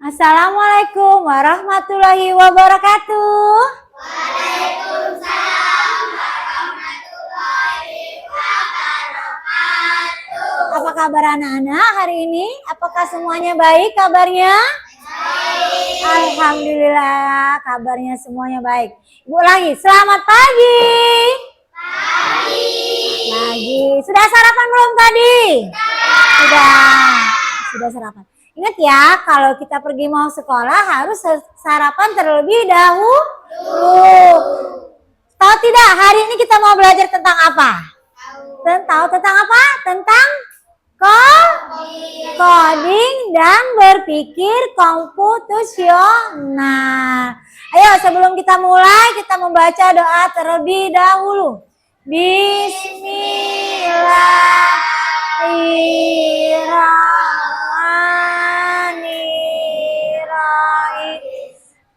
Assalamualaikum warahmatullahi wabarakatuh. Waalaikumsalam warahmatullahi wabarakatuh. Apa kabar anak-anak hari ini? Apakah semuanya baik kabarnya? Baik. Alhamdulillah kabarnya semuanya baik. Ibu lagi, selamat pagi. Pagi. Sudah sarapan belum tadi? Sudah sarapan. Ingat ya, kalau kita pergi mau sekolah harus sarapan terlebih dahulu. Tahu tidak, hari ini kita mau belajar tentang apa? Tahu tentang apa? Tentang coding dan berpikir komputasional. Ayo, sebelum kita mulai, kita membaca doa terlebih dahulu. Bismillahirrahmanirrahim.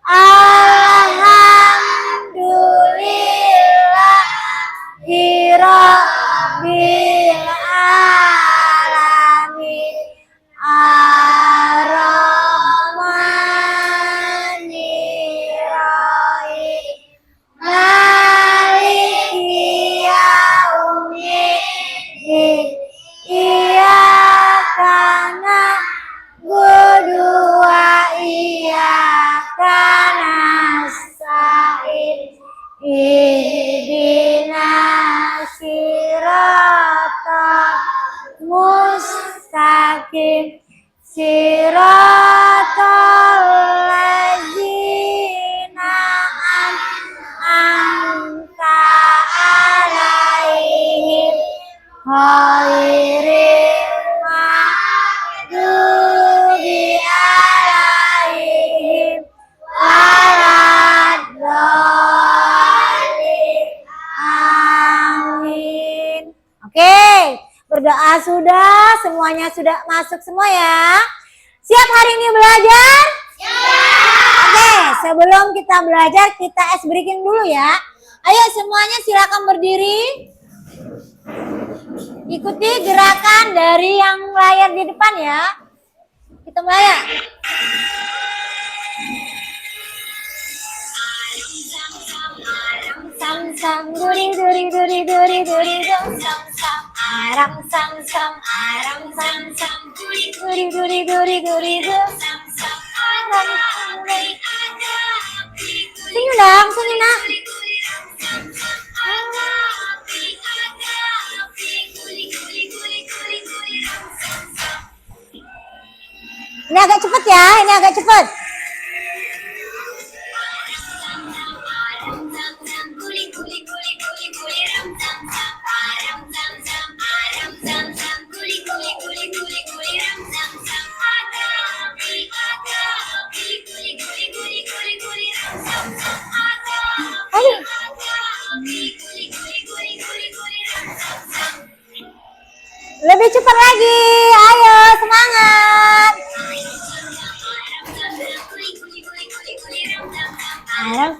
Alhamdulillahirabbil alamin. Ar-Rahmanirrahim. Maliki yaumiddin. Iyyaka na'budu wa iyyaka nasta'in. Ihdinas siratal mustaqim. Siratal ladzina an'amta 'alaihim ghairil maghdubi 'alaihim waladdallin. Amin. Oke, berdoa sudah, semuanya sudah masuk semua ya. Siap hari ini belajar? Siap. Oke, sebelum kita belajar kita ice breaking dulu ya. Ayo semuanya silakan berdiri. Ikuti gerakan dari yang layar di depan ya. Kita mulai ya. Sam sam duri duri duri duri duri dum sam sam aram sam sam aram sam sam duri duri duri duri duri dum sam sam aram duri. Senyum dong, senyum nak. Ini agak cepat ya, ini agak cepat. Lebih cepat lagi, ayo semangat. Aram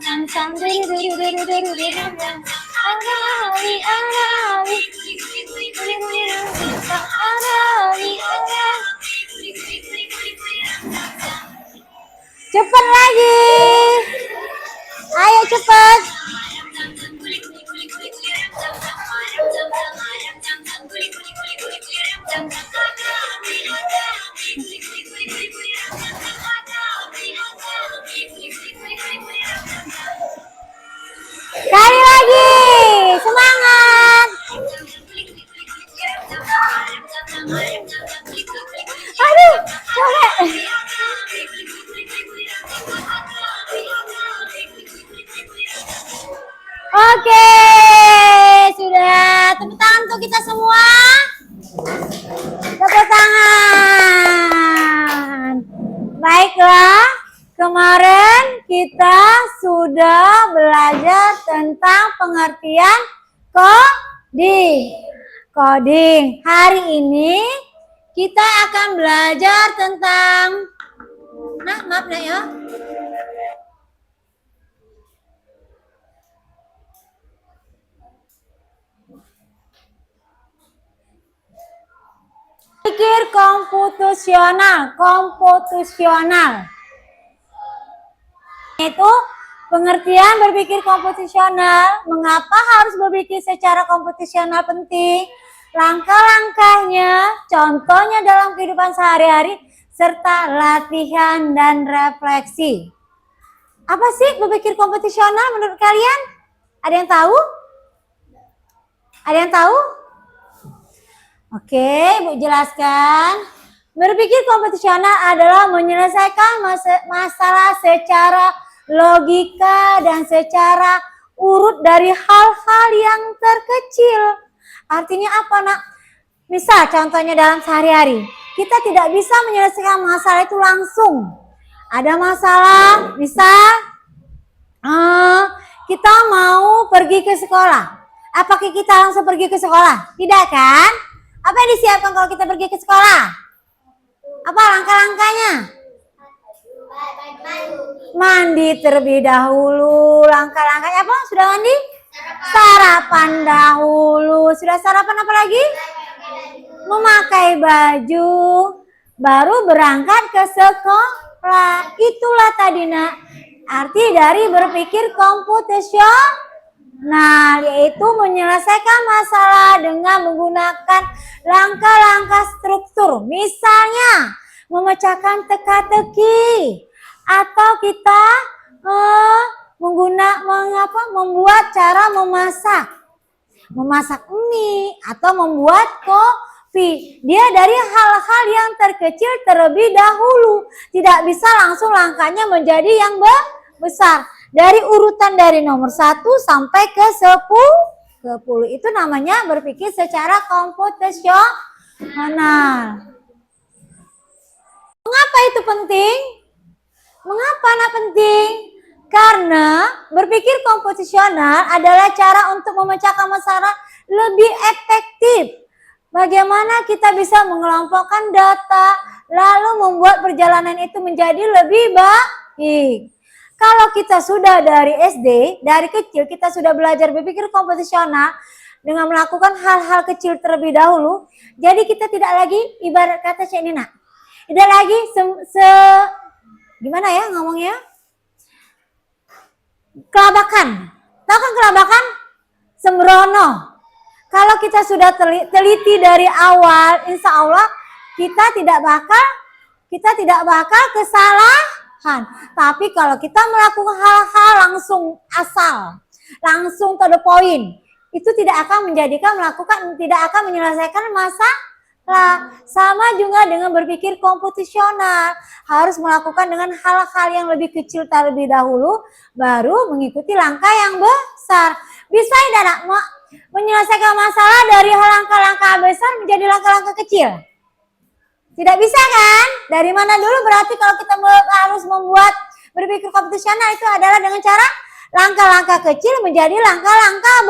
sam sam duri duri duri duri duri arawi arawi duri duri arawi arawi. Cepat lagi, ayo cepat. Sekali lagi, semangat. Aduh, capek. Oke, sudah. Tepuk tangan untuk kita semua. Tepuk tangan. Baiklah, kemarin kita sudah belajar tentang pengertian coding. Hari ini kita akan belajar tentang, maaf ya. Berpikir komputasional, Itu pengertian berpikir komputasional. Mengapa harus berpikir secara komputasional penting? Langkah-langkahnya, contohnya dalam kehidupan sehari-hari, serta latihan dan refleksi. Apa sih berpikir komputasional menurut kalian? Ada yang tahu? Ada yang tahu? Oke, Ibu jelaskan. Berpikir komputasional adalah menyelesaikan masalah secara logika dan secara urut dari hal-hal yang terkecil. Artinya apa, Nak? Misal contohnya dalam sehari-hari, kita tidak bisa menyelesaikan masalah itu langsung. Ada masalah, misal kita mau pergi ke sekolah. Apakah kita langsung pergi ke sekolah? Tidak kan? Apa yang disiapkan kalau kita pergi ke sekolah? Apa langkah-langkahnya? Mandi terlebih dahulu. Langkah-langkahnya apa? Sudah mandi? Sarapan dahulu. Sudah sarapan apa lagi? Memakai baju. Baru berangkat ke sekolah. Itulah tadi, Nak, arti dari berpikir komputasional, yaitu menyelesaikan masalah dengan menggunakan langkah-langkah struktur. Misalnya memecahkan teka-teki, atau kita membuat cara memasak mie atau membuat kopi. Dia dari hal-hal yang terkecil terlebih dahulu. Tidak bisa langsung langkahnya menjadi yang besar. Dari urutan dari nomor 1 sampai ke 10. Itu namanya berpikir secara komputasional. Mengapa itu penting? Mengapa Nak penting? Karena berpikir komputasional adalah cara untuk memecahkan masalah lebih efektif. Bagaimana kita bisa mengelompokkan data, lalu membuat perjalanan itu menjadi lebih baik. Kalau kita sudah dari SD, dari kecil kita sudah belajar berpikir komputasional dengan melakukan hal-hal kecil terlebih dahulu, jadi kita tidak lagi, ibarat kata Cik Nina, tidak lagi gimana ya ngomongnya? Kelabakan. Tahu kan kelabakan? Sembrono. Kalau kita sudah teliti dari awal, insya Allah kita tidak bakal kesalahan. Tapi kalau kita melakukan hal-hal langsung asal, langsung to the point, itu tidak akan menyelesaikan masalah. Sama juga dengan berpikir komputasional, harus melakukan dengan hal-hal yang lebih kecil terlebih dahulu, baru mengikuti langkah yang besar. Bisa tidak menyelesaikan masalah dari langkah-langkah besar menjadi langkah-langkah kecil? Tidak bisa kan? Dari mana dulu berarti kalau kita harus membuat berpikir komputasional itu adalah dengan cara langkah-langkah kecil menjadi langkah-langkah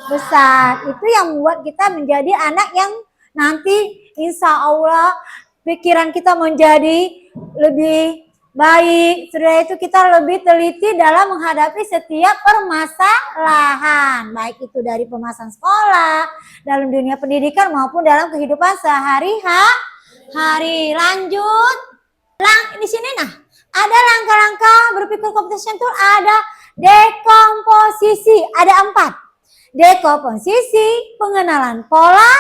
besar. Itu yang membuat kita menjadi anak yang nanti insya Allah pikiran kita menjadi lebih baik. Setelah itu kita lebih teliti dalam menghadapi setiap permasalahan. Baik itu dari pemasaran sekolah, dalam dunia pendidikan maupun dalam kehidupan sehari-hari. Lanjut. Di sini ada langkah-langkah berpikir komputasional itu ada dekomposisi. Ada 4. Dekomposisi, pengenalan pola,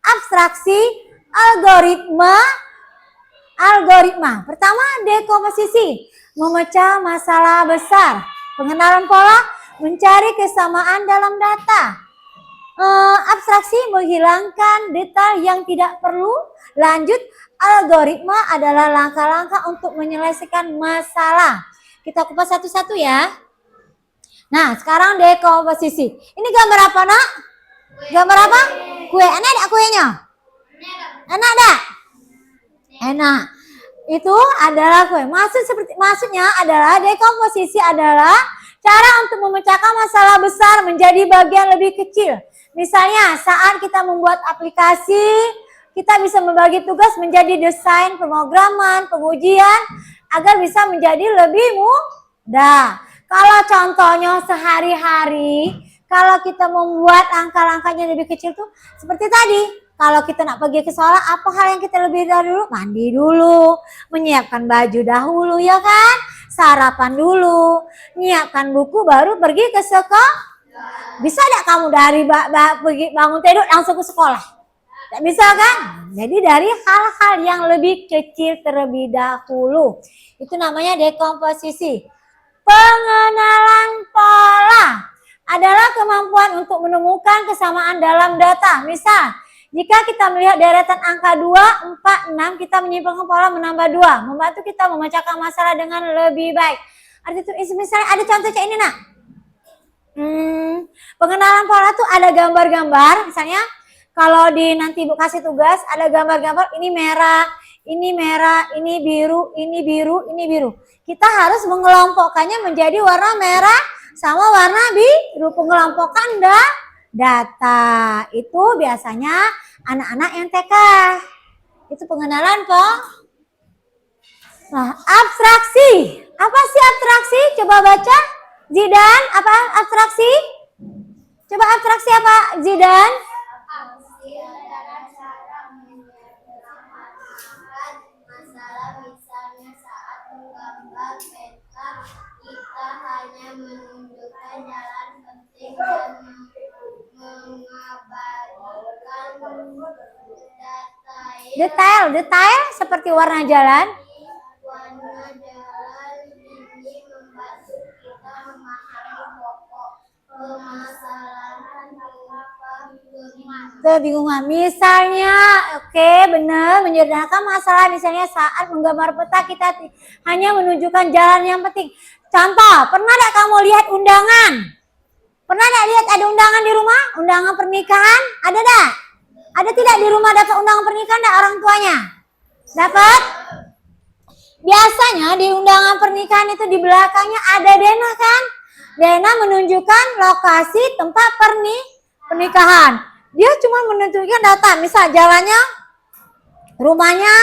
abstraksi, algoritma. Pertama, dekomposisi, memecah masalah besar. Pengenalan pola, mencari kesamaan dalam data. Abstraksi, menghilangkan detail yang tidak perlu. Lanjut, algoritma adalah langkah-langkah untuk menyelesaikan masalah. Kita kupas satu-satu ya. Nah, sekarang dekomposisi. Ini gambar apa, Nak? Gambar apa? Kue. Enak enggak kuenya? Enak enggak? Enak. Itu adalah kue. Maksudnya adalah dekomposisi adalah cara untuk memecahkan masalah besar menjadi bagian lebih kecil. Misalnya saat kita membuat aplikasi, kita bisa membagi tugas menjadi desain, pemrograman, pengujian agar bisa menjadi lebih mudah. Kalau contohnya sehari-hari, kalau kita membuat langkah-langkahnya lebih kecil tuh seperti tadi. Kalau kita nak pergi ke sekolah, apa hal yang kita lebih dulu? Mandi dulu, menyiapkan baju dahulu ya kan? Sarapan dulu, nyiapkan buku baru pergi ke sekolah. Bisa tidak kamu dari pergi bangun tidur langsung ke sekolah? Tidak bisa kan? Jadi dari hal-hal yang lebih kecil terlebih dahulu. Itu namanya dekomposisi. Pengenalan pola adalah kemampuan untuk menemukan kesamaan dalam data. Misal, jika kita melihat deretan angka 2, 4, 6, kita menyimpulkan pola menambah 2. Membantu kita memecahkan masalah dengan lebih baik. Arti itu misalnya ada contoh kayak ini nak. Pengenalan pola tuh ada gambar-gambar. Misalnya kalau di nanti ibu kasih tugas ada gambar-gambar ini merah, ini biru, ini biru, ini biru. Kita harus mengelompokkannya menjadi warna merah sama warna biru. Pengelompokan data itu biasanya anak-anak yang TK. Itu pengenalan kok. Nah, abstraksi. Apa sih abstraksi? Coba baca. Zidan, apa abstraksi? Coba abstraksi apa, Zidan? Abstraksi adalah cara menyederhanakan masalah, misalnya saat menggambar peta, kita hanya menunjukkan jalan penting dan mengabadikan Detail seperti warna jalan. Warna jalan ini membantu kita memahami pokok permasalahan tanpa Kebingungan. Misalnya, oke, benar, menyederhanakan masalah. Misalnya saat menggambar peta kita hanya menunjukkan jalan yang penting. Contoh, pernah tidak kamu lihat undangan? Pernah tidak lihat ada undangan di rumah? Undangan pernikahan? Ada tidak? Ada tidak di rumah dapat undangan pernikahan tidak orang tuanya? Dapat? Biasanya di undangan pernikahan itu di belakangnya ada denah kan? Denah menunjukkan lokasi tempat pernikahan. Dia cuma menunjukkan data, misal jalannya, rumahnya,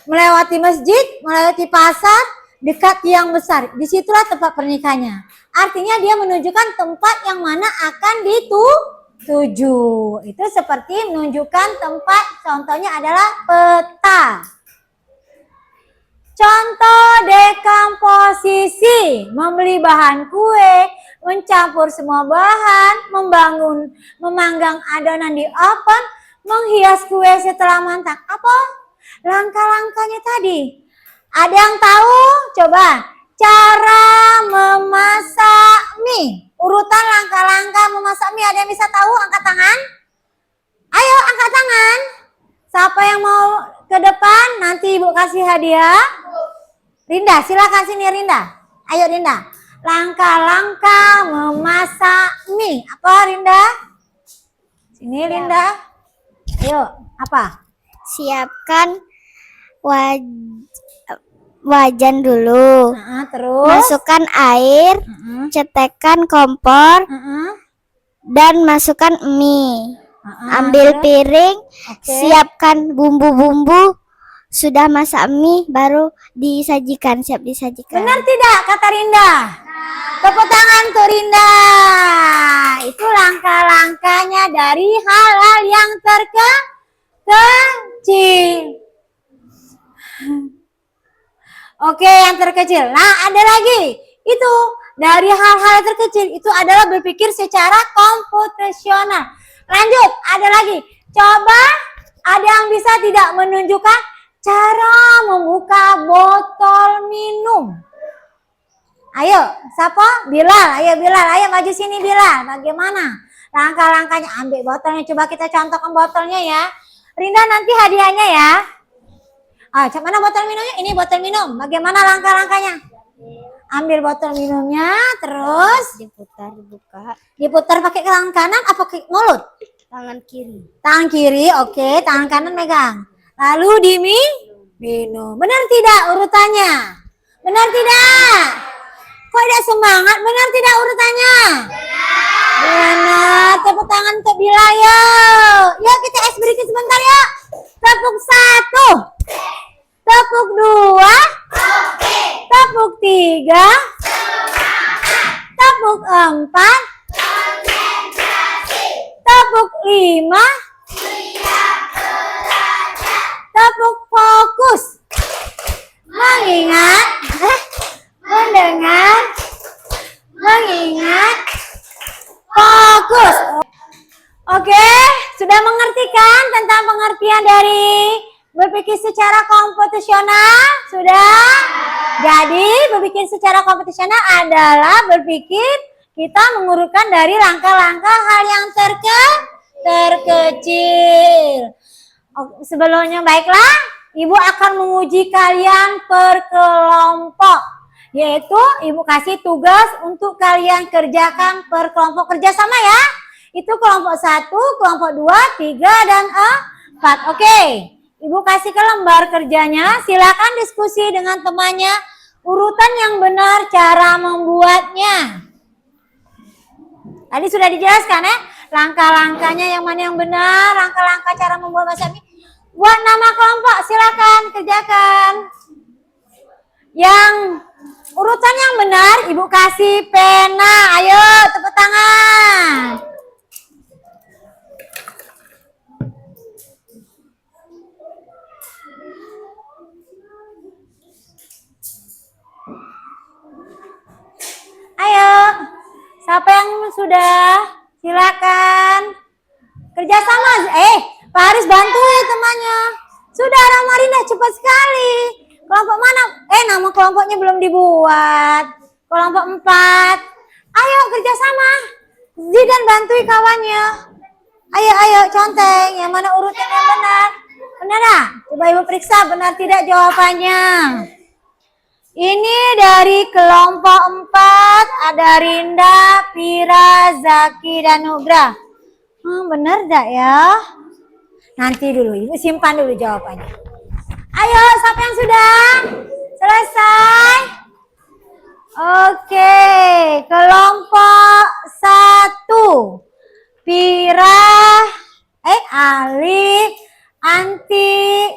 melewati masjid, melewati pasar, dekat tiang besar. Disitulah tempat pernikahannya. Artinya dia menunjukkan tempat yang mana akan dituju. Itu seperti menunjukkan tempat, contohnya adalah peta. Contoh dekomposisi, membeli bahan kue, mencampur semua bahan, memanggang adonan di oven, menghias kue setelah matang. Apa langkah-langkahnya tadi? Ada yang tahu? Coba cara memasak mie. Urutan langkah-langkah memasak mie. Ada yang bisa tahu? Angkat tangan. Ayo angkat tangan. Siapa yang mau ke depan? Nanti ibu kasih hadiah. Rinda, silakan sini Rinda. Ayo Rinda. Langkah-langkah memasak mie. Apa Rinda? Sini Rinda. Ayo, apa? Siapkan wajan dulu. Terus? Masukkan air, cetekkan kompor, dan masukkan mie. Ambil piring, siapkan bumbu-bumbu. Sudah masak mie, baru disajikan, siap disajikan. Benar tidak kata Rinda? Tepuk tangan untuk Rinda. Itu langkah-langkahnya dari hal-hal yang terkecil. Oke, yang terkecil. Nah, ada lagi. Itu dari hal-hal terkecil itu adalah berpikir secara komputasional. Lanjut, ada lagi. Coba ada yang bisa tidak menunjukkan cara membuka botol minum. Ayo, siapa? Bilal. Ayo Bilal, ayo maju sini Bilal. Bagaimana langkah-langkahnya? Ambil botolnya. Coba kita contohkan botolnya ya. Rinda nanti hadiahnya ya. Mana botol minumnya? Ini botol minum. Bagaimana langkah-langkahnya? Ambil botol minumnya, terus Diputar, dibuka. diputar pakai tangan kanan apa pakai mulut? Tangan kiri. Tangan kiri, oke. Tangan kanan megang. Lalu minum. Benar tidak urutannya? Benar tidak? Kok tidak semangat? Benar tidak urutannya? Benar. Tepuk tangan untuk Bilal yuk. Yuk kita break sebentar yuk. Tepuk 1. Tepuk 2. Tepuk 3. Tepuk 4. Tepuk 5. Mengerti kan tentang pengertian dari berpikir secara komputasional? Sudah? Jadi berpikir secara komputasional adalah berpikir kita mengurutkan dari langkah-langkah hal yang terkecil. Sebelumnya baiklah, Ibu akan menguji kalian per kelompok. Yaitu Ibu kasih tugas untuk kalian kerjakan per kelompok kerjasama ya. Itu kelompok 1, kelompok 2, 3, dan 4. Oke, Ibu kasih ke lembar kerjanya. Silakan diskusi dengan temannya. Urutan yang benar cara membuatnya. Tadi sudah dijelaskan ya. Langkah-langkahnya yang mana yang benar. Langkah-langkah cara membuat bahasa mie. Buat nama kelompok silakan kerjakan. Yang urutan yang benar Ibu kasih pena. Ayo tepuk tangan. Ayo, siapa yang sudah? Silakan. Kerjasama. Pak Haris bantu ya temannya. Sudah Ramarinda cepat sekali. Kelompok mana? Nama kelompoknya belum dibuat. Kelompok 4. Ayo kerjasama. Zidan bantui kawannya. Ayo conteng. Yang mana urutan yang benar? Benar dah? Coba Ibu periksa benar tidak jawabannya. Ini dari kelompok 4 ada Rinda, Pira, Zaki, dan Nugra. Benar tak ya? Nanti dulu, Ibu simpan dulu jawabannya. Ayo, siapa yang sudah? Selesai? Oke, kelompok 1. Pira, Ali, Anti,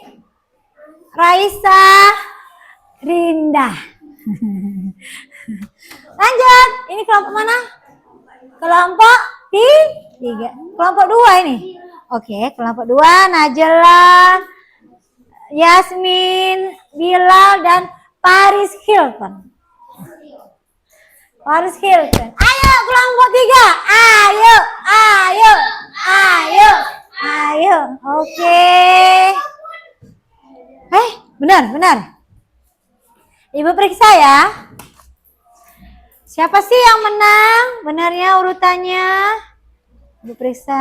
Raisa, Rinda. Lanjut, ini kelompok mana? Kelompok 3. Kelompok 2 ini. Oke, kelompok 2 Najla, Yasmin, Bilal, dan Paris Hilton. Paris Hilton. Ayo kelompok 3. Ayo. Oke. Benar. Ibu periksa ya. Siapa sih yang menang? Benarnya urutannya. Ibu periksa.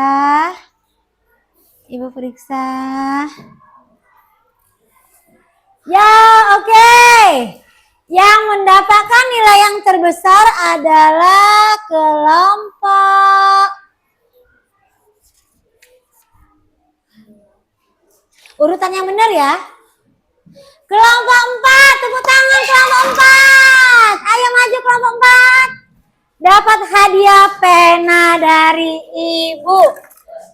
Ya, oke. Yang mendapatkan nilai yang terbesar adalah kelompok. Urutan yang benar ya. Kelompok 4, tepuk tangan kelompok 4. Ayo maju kelompok 4. Dapat hadiah pena dari Ibu.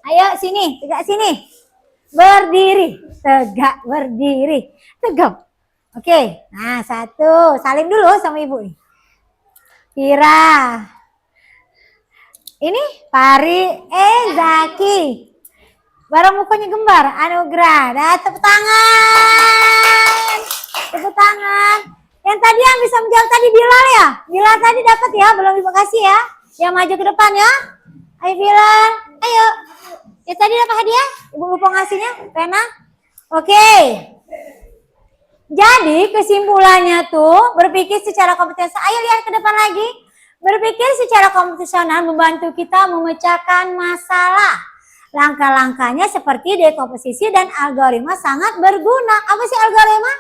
Ayo sini, tegak sini. Berdiri, tegak, berdiri. Tegap. Oke, nah 1. Salim dulu sama Ibu nih. Pira. Ini Pari, Zaki. Barang mukanya gembar, Anugrah. Dah, tepuk tangan. Tepuk tangan. Yang tadi yang bisa menjawab tadi Bilal ya? Bilal tadi dapat ya, belum terima kasih ya. Yang maju ke depan ya. Ayo Bilal, ayo. Ya tadi dapat hadiah? Ibu lupa ngasihnya, pena. Oke. Jadi kesimpulannya tuh berpikir secara komputasional. Ayo lihat ke depan lagi. Berpikir secara komputasional membantu kita memecahkan masalah. Langkah-langkahnya seperti dekomposisi dan algoritma sangat berguna. Apa sih algoritma?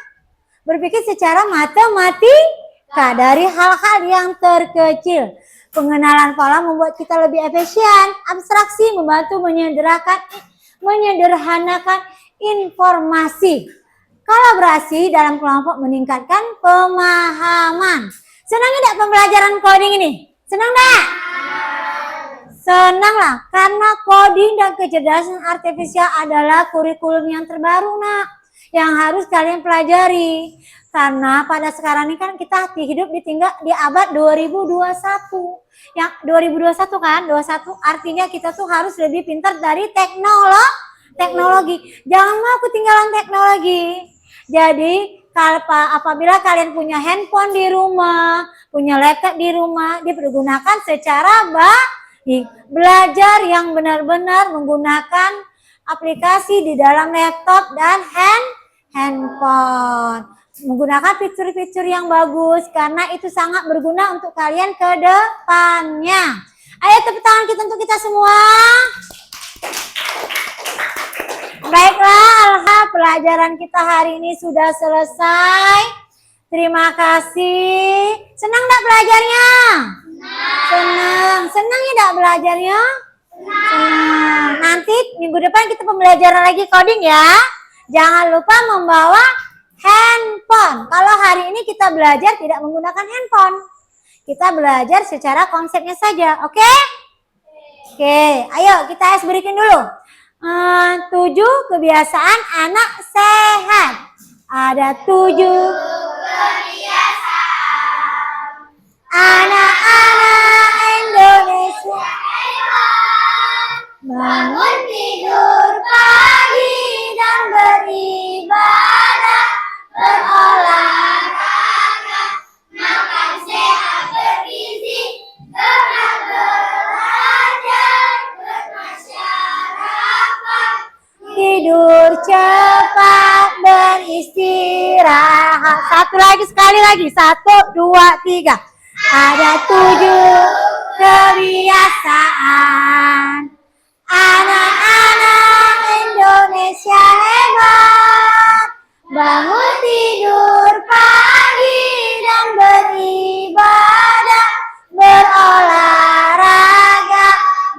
Berpikir secara matematika dari hal-hal yang terkecil. Pengenalan pola membuat kita lebih efisien. Abstraksi membantu menyederhanakan informasi. Kolaborasi dalam kelompok meningkatkan pemahaman. Senang tidak pembelajaran coding ini? Senang tidak? Senanglah, karena coding dan kecerdasan artifisial adalah kurikulum yang terbaru nak, yang harus kalian pelajari. Karena pada sekarang ini kan kita hidup di abad 2021. Yang 2021 kan, 21 artinya kita tuh harus lebih pintar dari teknologi. Jangan mau ketinggalan teknologi. Jadi apabila kalian punya handphone di rumah, punya laptop di rumah, dipergunakan secara baik. Belajar yang benar-benar menggunakan aplikasi di dalam laptop dan handphone. Menggunakan fitur-fitur yang bagus karena itu sangat berguna untuk kalian ke depannya. Ayo tepuk tangan kita untuk kita semua. Baiklah, alhamdulillah pelajaran kita hari ini sudah selesai. Terima kasih. Senang enggak belajarnya? Senang. Senang ya enggak belajarnya? Senang. Nanti minggu depan kita pembelajaran lagi coding ya. Jangan lupa membawa handphone. Kalau hari ini kita belajar tidak menggunakan handphone. Kita belajar secara konsepnya saja, oke? Oke, ayo kita breaking dulu. 7 kebiasaan anak sehat. Ada 7 anak-anak Indonesia. Bangun tidur pagi dan beribadah, berolahraga, makan sehat bergizi, gerak belajar, bermasyarakat, tidur cepat, beristirahat. Satu lagi, sekali lagi. 1, 2, 3. Ada 7 kebiasaan anak-anak Indonesia hebat. Bangun tidur pagi dan beribadah, berolahraga,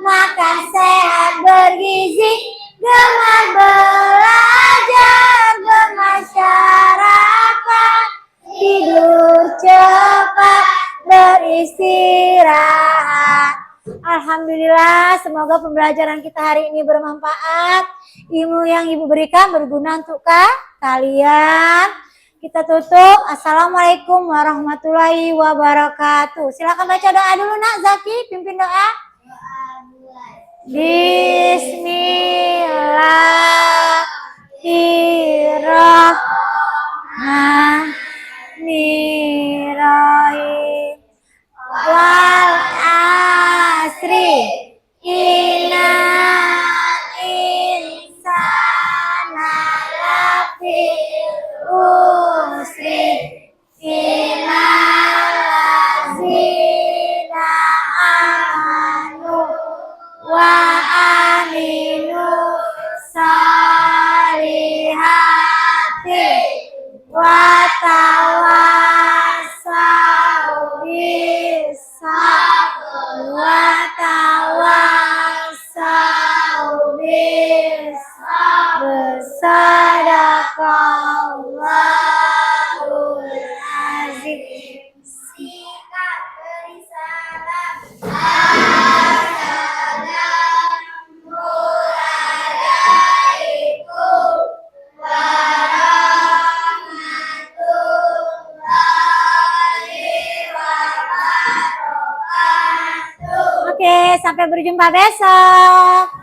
makan sehat bergizi, gemar belajar, bermasyarakat, tidur cepat, beristirahat. Alhamdulillah, semoga pembelajaran kita hari ini bermanfaat. Ilmu yang Ibu berikan berguna untuk kalian. Kita tutup. Assalamualaikum warahmatullahi wabarakatuh. Silakan baca doa dulu nak, Zaki, pimpin doa. Bismillahirrahmanirrahim. Wal asri innal insana lafi usri illal ladzina amanu wa aminu salihati wa tawassaw bis sabr wa tawassaw bis sabr. Sadaqallahul azim. Singkat beri salam. Assalamualaikum warahmatullahi wabarakatuh. Oke, sampai berjumpa besok.